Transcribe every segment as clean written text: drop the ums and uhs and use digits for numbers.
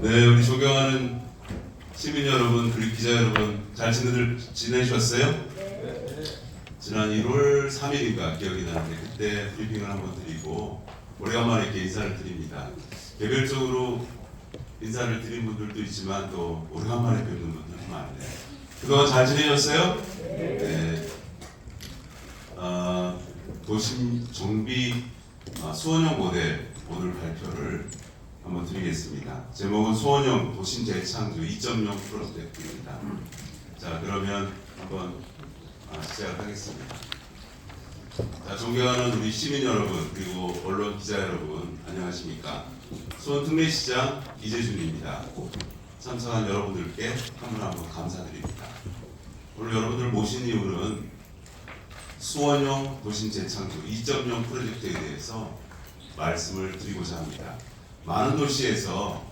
네, 우리 존경하는 시민 여러분, 그리고 기자 여러분, 잘 지내셨어요? 지난 1월 3일인가 기억이 나는데 그때 브리핑을 한번 드리고 오래간만에 이렇게 인사를 드립니다. 개별적으로 인사를 드린 분들도 있지만 또 오래간만에 뵙는 분들도 많네요. 그동안 잘 지내셨어요? 네. 도심 정비 수원형 모델 오늘 발표를 한번 드리겠습니다. 제목은 수원형 도심 재창조 2.0 프로젝트입니다. 자, 그러면 한번 시작하겠습니다. 자, 존경하는 우리 시민 여러분 그리고 언론 기자 여러분 안녕하십니까? 수원 특례시장 이재준입니다. 참석한 여러분들께 한번 감사드립니다. 오늘 여러분들 모신 이유는 수원형 도심 재창조 2.0 프로젝트에 대해서 말씀을 드리고자 합니다. 많은 도시에서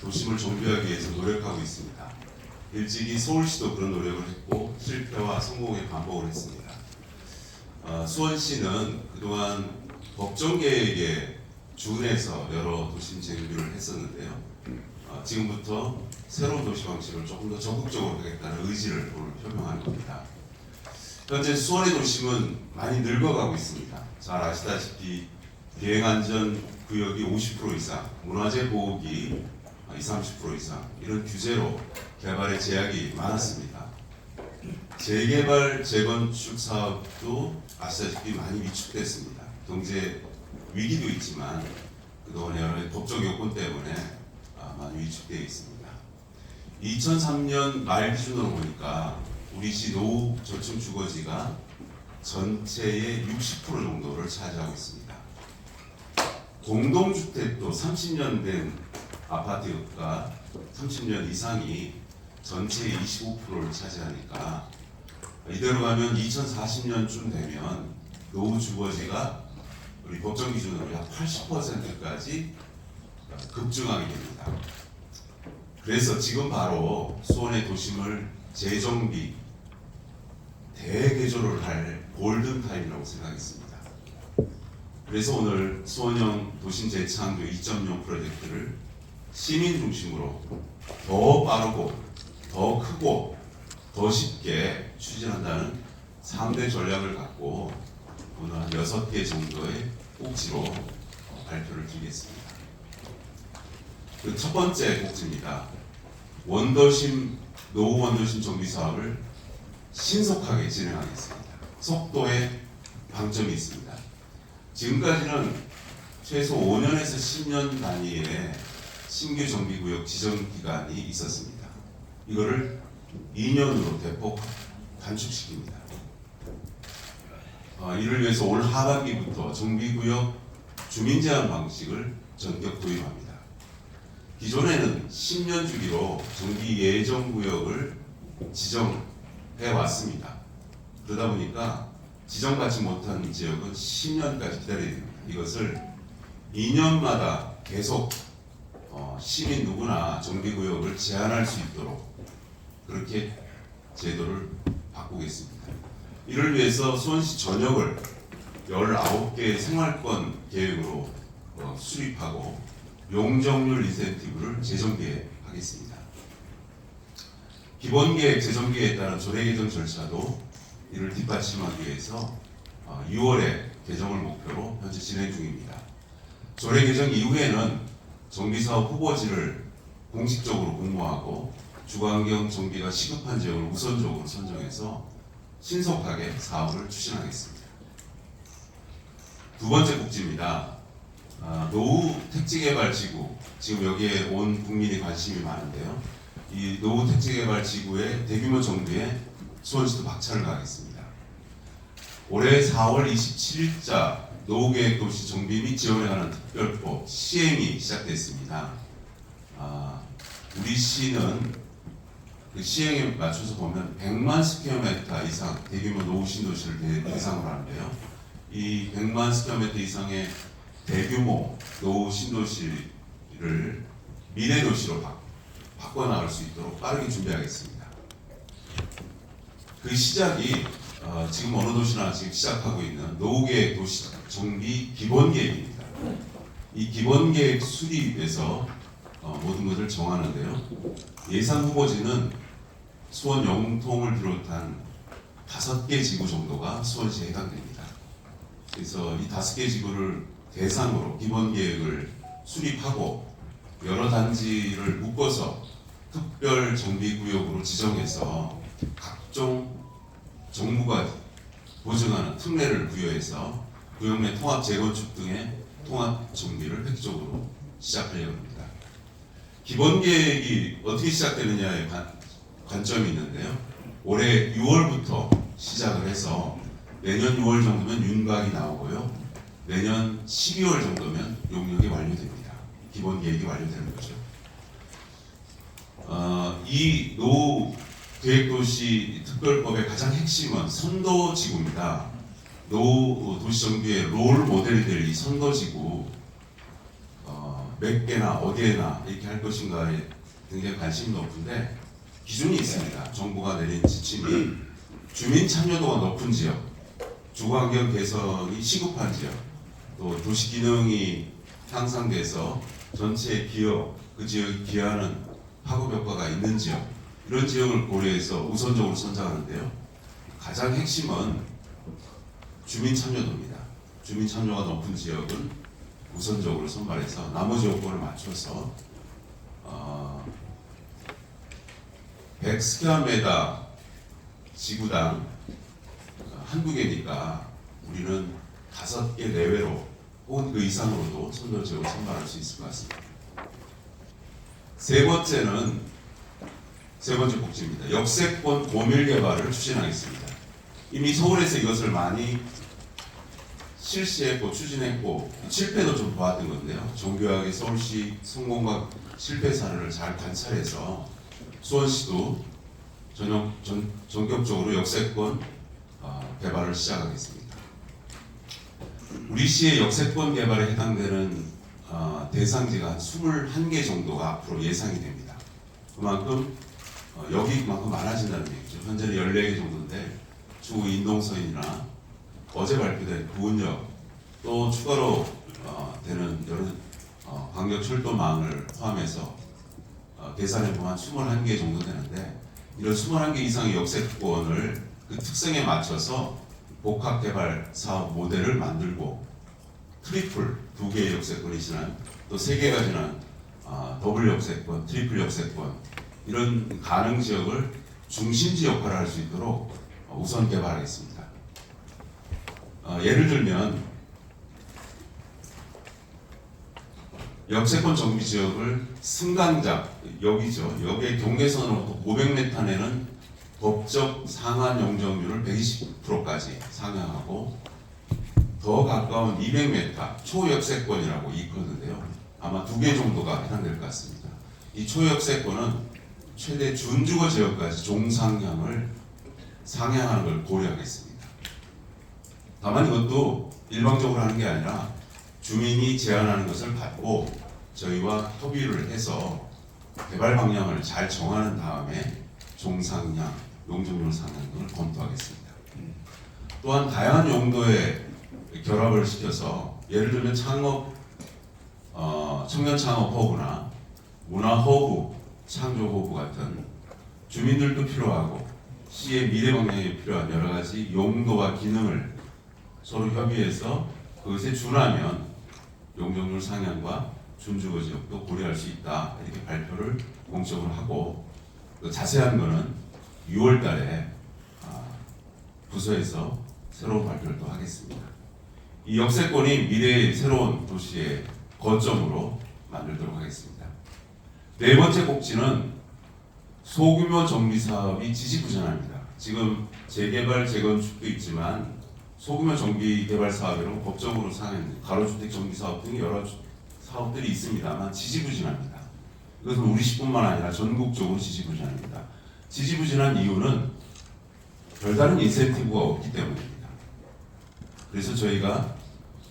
도심을 정비하기 위해서 노력하고 있습니다. 일찍이 서울시도 그런 노력을 했고 실패와 성공의 반복을 했습니다. 수원시는 그동안 법정 계획에 준해서 여러 도심 정비를 했었는데요. 지금부터 새로운 도시 방식을 조금 더 적극적으로 하겠다는 의지를 오늘 표명하는 겁니다. 현재 수원의 도심은 많이 늙어가고 있습니다. 잘 아시다시피 비행안전 구역이 50% 이상, 문화재 보호기 20-30% 이상 이런 규제로 개발에 제약이 많았습니다. 재개발, 재건축 사업도 아시다시피 많이 위축됐습니다. 경제 위기도 있지만 그동안 여러 법적 요건 때문에 많이 위축되어 있습니다. 2003년 말 기준으로 보니까 우리 시 노후 저층 주거지가 전체의 60% 정도를 차지하고 있습니다. 공동주택도 30년 된 아파트가 30년 이상이 전체의 25%를 차지하니까 이대로 가면 2040년쯤 되면 노후 주거지가 우리 법정 기준으로 약 80%까지 급증하게 됩니다. 그래서 지금 바로 수원의 도심을 재정비, 대개조를 할 골든타임이라고 생각했습니다. 그래서 오늘 수원형 도심 재창조 2.0 프로젝트를 시민 중심으로 더 빠르고 더 크고 더 쉽게 추진한다는 3대 전략을 갖고 오늘 한 6개 정도의 꼭지로 발표를 드리겠습니다. 그 첫 번째 꼭지입니다. 노후 원도심 정비 사업을 신속하게 진행하겠습니다. 속도에 방점이 있습니다. 지금까지는 최소 5년에서 10년 단위의 신규 정비구역 지정 기간이 있었습니다. 이거를 2년으로 대폭 단축시킵니다. 이를 위해서 올 하반기부터 정비구역 주민 제한 방식을 전격 도입합니다. 기존에는 10년 주기로 정비 예정 구역을 지정해 왔습니다. 그러다 보니까 지정받지 못한 지역은 10년까지 기다려야 됩니다. 이것을 2년마다 계속 시민 누구나 정비구역을 제한할 수 있도록 그렇게 제도를 바꾸겠습니다. 이를 위해서 수원시 전역을 19개의 생활권 계획으로 수립하고 용적률 인센티브를 재정비하겠습니다. 기본계획 재정비에 따른 조례 개정 절차도 이를 뒷받침하기 위해서 6월에 개정을 목표로 현재 진행 중입니다. 조례 개정 이후에는 정비사업 후보지를 공식적으로 공모하고 주거환경 정비가 시급한 지역을 우선적으로 선정해서 신속하게 사업을 추진하겠습니다. 두 번째 꼭지입니다. 노후 택지개발지구, 지금 여기에 온 국민이 관심이 많은데요. 이 노후 택지개발지구의 대규모 정비에 수원시도 박차를 가하겠습니다. 올해 4월 27일자 노후계획도시 정비 및 지원에 관한 특별법 시행이 시작됐습니다. 우리 시는 그 시행에 맞춰서 보면 100만 스퀘어미터 이상 대규모 노후 신도시를 대상으로 하는데요. 이 100만 스퀘어미터 이상의 대규모 노후 신도시를 미래도시로 바꿔나갈 수 있도록 빠르게 준비하겠습니다. 그 시작이 지금 어느 도시나 지금 시작하고 있는 노후계획 도시 정비 기본계획입니다. 이 기본계획 수립에서 모든 것을 정하는데요. 예산 후보지는 수원 영통을 비롯한 5개 지구 정도가 수원시에 해당됩니다. 그래서 이 5개 지구를 대상으로 기본 계획을 수립하고 여러 단지를 묶어서 특별 정비 구역으로 지정해서 각종 정부가 보증하는 특례를 부여해서 구역 내 통합 재건축 등의 통합 정비를 획기적으로 시작하려고 합니다. 기본 계획이 어떻게 시작되느냐에 관점이 있는데요. 올해 6월부터 시작을 해서 내년 6월 정도면 윤곽이 나오고요. 내년 12월 정도면 용역이 완료됩니다. 기본 계획이 완료되는 거죠. 이 노후 계획도시 특별법의 가장 핵심은 선도지구입니다. 노후 도시정비의 롤 모델이 될 이 선도지구 몇 개나 어디에나 이렇게 할 것인가에 굉장히 관심이 높은데 기준이 있습니다. 정부가 내린 지침이 주민 참여도가 높은 지역, 주거환경 개선이 시급한 지역, 또 도시 기능이 향상돼서 전체에 그 지역이 기여하는 파급 효과가 있는 지역, 이런 지역을 고려해서 우선적으로 선정하는데요. 가장 핵심은 주민 참여도입니다. 주민 참여가 높은 지역은 우선적으로 선발해서 나머지 요건을 맞춰서 100스퀘어미터 지구당 한두 개니까 우리는 5개 내외로 혹은 그 이상으로도 선도지역을 선발할 수 있을 것 같습니다. 세 번째 복지입니다. 역세권 고밀 개발을 추진하겠습니다. 이미 서울에서 이것을 많이 실시했고 추진했고 실패도 좀 보았던 건데요. 정교하게 서울시 성공과 실패 사례를 잘 관찰해서 수원시도 전격적으로 역세권 개발을 시작하겠습니다. 우리 시의 역세권 개발에 해당되는 대상지가 한 21개 정도가 앞으로 예상이 됩니다. 그만큼 여기만큼 많아진다는 얘기죠. 현재는 14개 정도인데 추후 인동서인이나 어제 발표된 구은역 또 추가로 되는 여러 광역철도망을 포함해서 계산해 보면 21개 정도 되는데 이런 21개 이상의 역세권을 그 특성에 맞춰서 복합개발 사업 모델을 만들고 트리플 2개의 역세권이 지난 또 3개가 지난 더블 역세권, 트리플 역세권 이런 가능 지역을 중심지 역할을 할 수 있도록 우선 개발하겠습니다. 예를 들면 역세권 정비 지역을 승강장 여기죠. 여기에 경계선으로부터 500m 내는 법적 상한 용적률을 120%까지 상향하고 더 가까운 200m 초역세권이라고 일컫는데요. 아마 2개 정도가 해당될 것 같습니다. 이 초역세권은 최대 준주거 지역까지 종상향을 상향하는 걸 고려하겠습니다. 다만 이것도 일방적으로 하는 게 아니라 주민이 제안하는 것을 받고 저희와 협의를 해서 개발 방향을 잘 정하는 다음에 종상향, 용적률 상향 등을 검토하겠습니다. 또한 다양한 용도의 결합을 시켜서 예를 들면 창업, 청년 창업 허브나 문화 허브, 창조 허브 같은 주민들도 필요하고 시의 미래 방향에 필요한 여러 가지 용도와 기능을 서로 협의해서 그것에 준하면 용적률 상향과 준주거 지역도 고려할 수 있다 이렇게 발표를 공적으로 하고 자세한 거는 6월 달에 부서에서 새로운 발표를 또 하겠습니다. 이 역세권이 미래의 새로운 도시의 거점으로 만들도록 하겠습니다. 네 번째 복지는 소규모 정비 사업이 지지부진합니다. 지금 재개발, 재건축도 있지만 소규모 정비 개발 사업으로 법적으로 상행, 가로주택 정비 사업 등 여러 사업들이 있습니다만 지지부진합니다. 이것은 우리 시뿐만 아니라 전국적으로 지지부진합니다. 지지부진한 이유는 별다른 인센티브가 없기 때문입니다. 그래서 저희가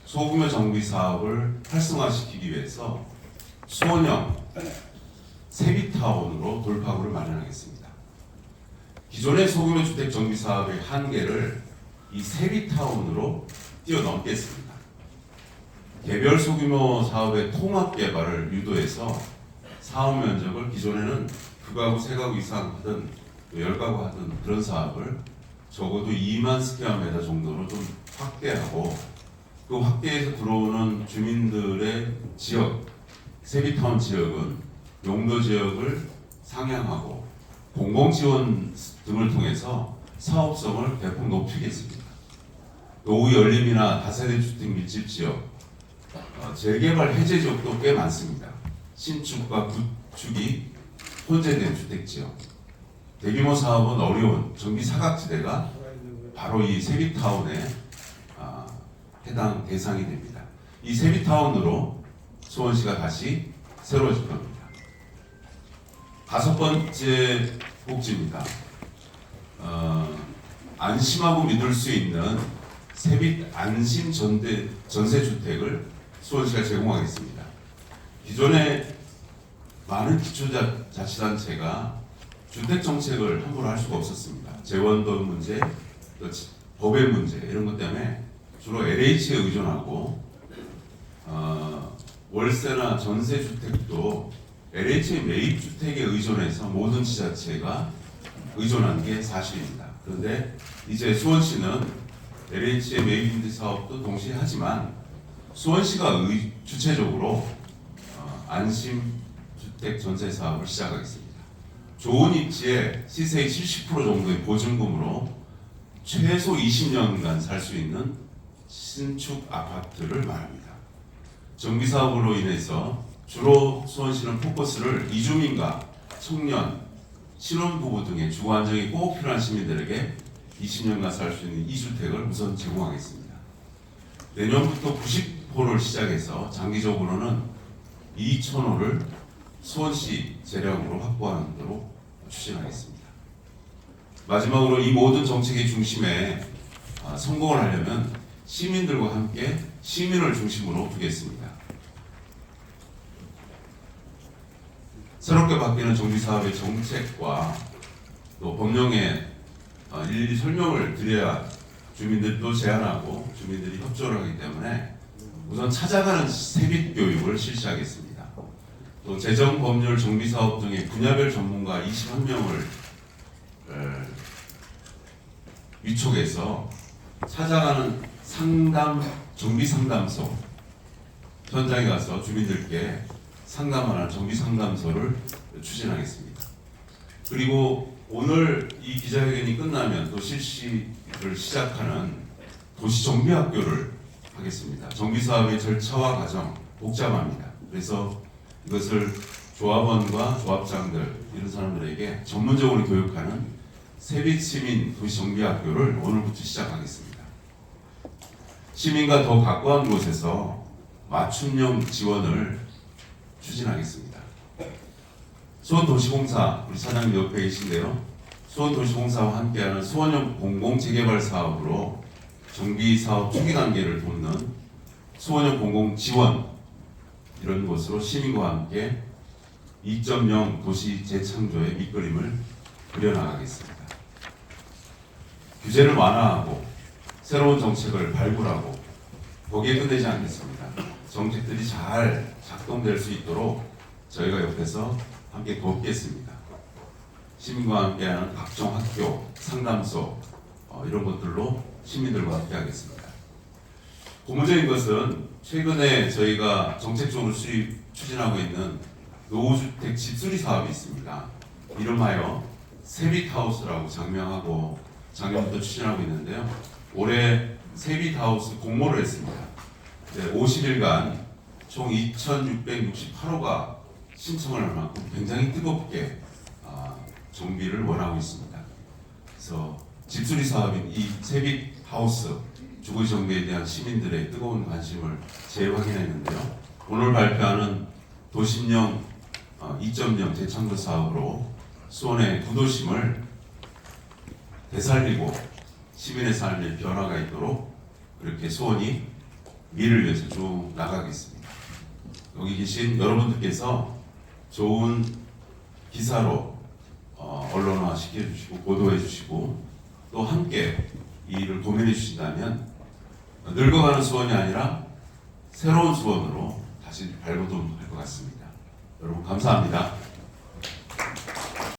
소규모 정비 사업을 활성화시키기 위해서 수원형 세비타운으로 돌파구를 마련하겠습니다. 기존의 소규모 주택 정비 사업의 한계를 이 세비타운으로 뛰어넘겠습니다. 개별 소규모 사업의 통합 개발을 유도해서 사업 면적을 기존에는 2가구, 3가구 이상 하던 10가구 하던 그런 사업을 적어도 2만 스퀘어미터 정도로 좀 확대하고 그 확대해서 들어오는 주민들의 지역, 세비타운 지역은 용도 지역을 상향하고 공공지원 등을 통해서 사업성을 대폭 높이겠습니다. 노후 연림이나 다세대 주택 밀집 지역, 재개발 해제 지역도 꽤 많습니다. 신축과 구축이 혼재된 주택 지역, 대규모 사업은 어려운 정비 사각지대가 바로 이 세비타운에 해당 대상이 됩니다. 이 세비타운으로 수원시가 다시 새로워질 겁니다. 5번째 복지입니다. 안심하고 믿을 수 있는 세빛 안심 전세주택을 수원시가 제공하겠습니다. 기존에 많은 기초자치단체가 주택정책을 함부로 할 수가 없었습니다. 재원도 문제, 또 법의 문제 이런 것 때문에 주로 LH에 의존하고 월세나 전세주택도 LH의 매입주택에 의존해서 모든 지자체가 의존한 게 사실입니다. 그런데 이제 수원시는 LH의 매입임대 사업도 동시에 하지만 수원시가 주체적으로 안심주택 전세 사업을 시작하겠습니다. 좋은 입지에 시세의 70% 정도의 보증금으로 최소 20년간 살 수 있는 신축 아파트를 말합니다. 정비 사업으로 인해서 주로 수원시는 포커스를 이주민과 청년, 신혼부부 등의 주거 안정이 꼭 필요한 시민들에게 20년간 살 수 있는 이 주택을 우선 제공하겠습니다. 내년부터 90호를 시작해서 장기적으로는 2,000호를 수원시 재량으로 확보하는 대로 추진하겠습니다. 마지막으로 이 모든 정책의 중심에 성공을 하려면 시민들과 함께 시민을 중심으로 두겠습니다. 새롭게 바뀌는 정비사업의 정책과 또 법령에 일일이 설명을 드려야 주민들도 제안하고 주민들이 협조를 하기 때문에 우선 찾아가는 세빛 교육을 실시하겠습니다. 또 재정, 법률, 정비사업 등의 분야별 전문가 21명을 위촉해서 찾아가는 정비상담소 현장에 가서 주민들께 상담하는 정비상담소를 추진하겠습니다. 그리고 오늘 이 기자회견이 끝나면 또 실시를 시작하는 도시정비학교를 하겠습니다. 정비사업의 절차와 과정 복잡합니다. 그래서 이것을 조합원과 조합장들 이런 사람들에게 전문적으로 교육하는 세빛시민 도시정비학교를 오늘부터 시작하겠습니다. 시민과 더 가까운 곳에서 맞춤형 지원을 추진하겠습니다. 수원도시공사 우리 사장님 옆에 계신데요. 수원도시공사와 함께하는 수원형 공공재개발 사업으로 정비사업 초기 단계를 돕는 수원형 공공지원 이런 곳으로 시민과 함께 2.0 도시 재창조의 밑그림을 그려나가겠습니다. 규제를 완화하고 새로운 정책을 발굴하고 거기에 끝내지 않겠습니다. 정책들이 잘 작동될 수 있도록 저희가 옆에서 함께 돕겠습니다. 시민과 함께하는 각종 학교, 상담소 이런 것들로 시민들과 함께하겠습니다. 고무적인 것은 최근에 저희가 정책적으로 추진하고 있는 노후주택 집수리 사업이 있습니다. 이름하여 세빛하우스라고 장명하고 작년부터 추진하고 있는데요. 올해 세빛하우스 공모를 했습니다. 50일간 총 2,668호가 신청을 할 만큼 굉장히 뜨겁게 정비를 원하고 있습니다. 그래서 집수리 사업인 이 세빛하우스 주거 정비에 대한 시민들의 뜨거운 관심을 재확인했는데요. 오늘 발표하는 도심형 2.0 재창조 사업으로 수원의 구도심을 되살리고 시민의 삶에 변화가 있도록 그렇게 수원이 미래를 위해서 쭉 나가겠습니다. 여기 계신 여러분들께서 좋은 기사로 언론화 시켜주시고 보도해 주시고 또 함께 이 일을 고민해 주신다면 늙어가는 수원이 아니라 새로운 수원으로 다시 발돋움할 것 같습니다. 여러분 감사합니다.